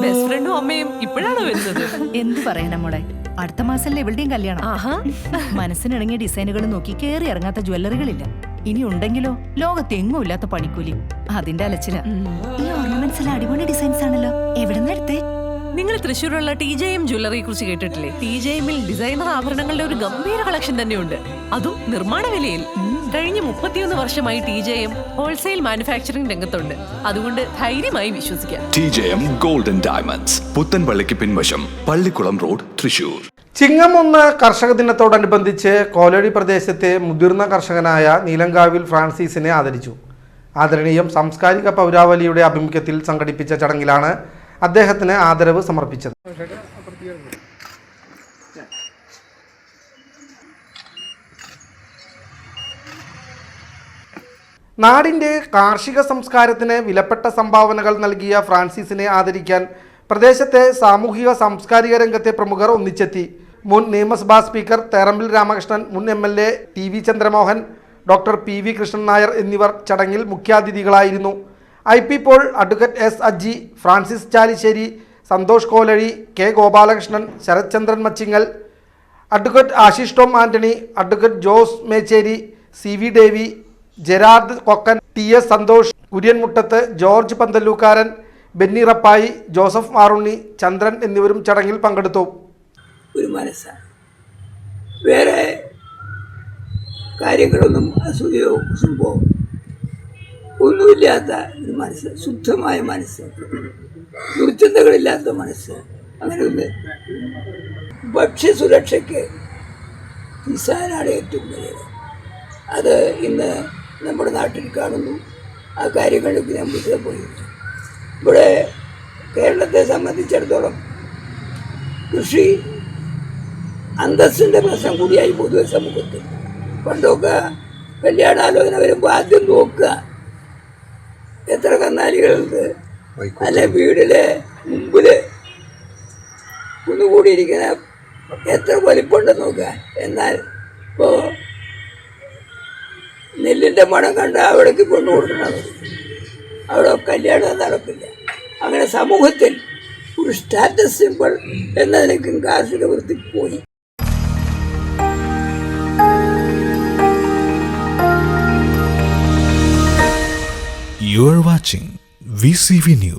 Best ഫ്രണ്ടും അമ്മയും ഇപ്പോഴാണ് വരുന്നത്. എന്ത് പറയാനാ മോളെ, അടുത്ത മാസമല്ലേ ഇവളുടെയും കല്യാണം. മനസ്സിനിണങ്ങിയ ഡിസൈനുകൾ നോക്കി കേറി ഇറങ്ങാത്ത ജ്വല്ലറികളില്ല. ഇനി ഉണ്ടെങ്കിലോ ലോകത്തെങ്ങും ഇല്ലാത്ത പണിക്കൂലി. അതിന്റെ അലച്ചില. ഈ ഓർണമെന്റ്സിൽ അടിപൊളി ഡിസൈൻസ് ആണല്ലോ, എവിടെ നിന്ന് എടുത്തേ? നിങ്ങൾ തൃശ്ശൂരുള്ള TJM ജ്വല്ലറിയെ കുറിച്ച് കേട്ടിട്ടില്ലേ? TJMൽ ഡിസൈനർ ആഭരണങ്ങളുടെ ഒരു ഗംഭീര കളക്ഷൻ തന്നെയുണ്ട്, അതും നിർമ്മാണ വിലയിൽ. കഴിഞ്ഞ 31 വർഷമായി TJM ഹോൾസെയിൽ മാനുഫാക്ചറിംഗ് രംഗത്തുണ്ട്. അതുകൊണ്ട് ധൈര്യമായി വിശ്വസിക്കാം. TJM ഗോൾഡൻ ഡയമണ്ട്സ്, പുത്തൻപള്ളിക്ക് പിൻവശം, പള്ളിക്കുളം റോഡ്, തൃശൂർ. ചിങ്ങം 1 കർഷക ദിനത്തോടനുബന്ധിച്ച് കോലടി പ്രദേശത്തെ മുതിർന്ന കർഷകനായ നീലങ്കാവിൽ ഫ്രാൻസിസിനെ ആദരിച്ചു. ആദരണീയം സാംസ്കാരിക പൗരാവലിയുടെ ആഭിമുഖ്യത്തിൽ സംഘടിപ്പിച്ച ചടങ്ങിലാണ് അദ്ദേഹത്തിന് ആദരവ് സമർപ്പിച്ചത്. നാടിൻ്റെ കാർഷിക സംസ്കാരത്തിന് വിലപ്പെട്ട സംഭാവനകൾ നൽകിയ ഫ്രാൻസിസിനെ ആദരിക്കാൻ പ്രദേശത്തെ സാമൂഹിക സാംസ്കാരിക രംഗത്തെ പ്രമുഖർ ഒന്നിച്ചെത്തി. മുൻ നിയമസഭാ സ്പീക്കർ തേറമ്പിൽ രാമകൃഷ്ണൻ, മുൻ MLA TV Chandramohan, doctor PV Krishnan Nair എന്നിവർ ചടങ്ങിൽ മുഖ്യാതിഥികളായിരുന്നു. IP Paul, advocate S Ajji, Francis Chalissery, Santhosh Kolazhi, K Gopalakrishnan, Sarathchandran Machingal, advocate Ashish Tom Antony, advocate Jose Mecheri, CV Davy, Gerard Kokkan, TS Santhosh, Kurian Muttath, George Panthallookaran, Benny Rappai, Joseph Marunni, Chandran എന്നിവരും ചടങ്ങിൽ പങ്കെടുത്തു. ഒരു മനസ്സാണ്, വേറെ കാര്യങ്ങളൊന്നും അസൂയോ കുസുമ്പോ ഒന്നുമില്ലാത്ത ഒരു മനസ്സ്, ശുദ്ധമായ മനസ്സ്, ദുർചിന്തകളില്ലാത്ത മനസ്സ്. അങ്ങനെ ഒന്ന് ഭക്ഷ്യസുരക്ഷയ്ക്ക് കിസാനാണ് ഏറ്റവും വലുത്. അത് ഇന്ന് നമ്മുടെ നാട്ടിൽ കാണുന്നു. ആ കാര്യങ്ങളൊക്കെ ഞാൻ പോയി. ഇവിടെ കേരളത്തെ സംബന്ധിച്ചിടത്തോളം കൃഷി അന്തസ്സിൻ്റെ പ്രശ്നം കൂടിയായി പൊതുവെ സമൂഹത്തിൽ. പണ്ടൊക്കെ കല്യാണാലോചന വരുമ്പോൾ ആദ്യം നോക്കുക എത്ര കന്നാലികളുണ്ട്, അല്ലെ വീടിലെ മുമ്പിൽ കുന്നുകൂടിയിരിക്കുന്ന എത്ര വലിപ്പമുണ്ടെന്ന് നോക്കുക. എന്നാൽ ഇപ്പോൾ നെല്ലിൻ്റെ മണം കണ്ട അവിടേക്ക് കൊണ്ടു കൊടുക്കണം, അവിടെ കല്യാണം നടക്കില്ല. അങ്ങനെ സമൂഹത്തിൽ ഒരു സ്റ്റാറ്റസ് സിമ്പിൾ എന്നതിലേക്കും കാർഷിക വൃത്തി പോയി. You are watching VCV News.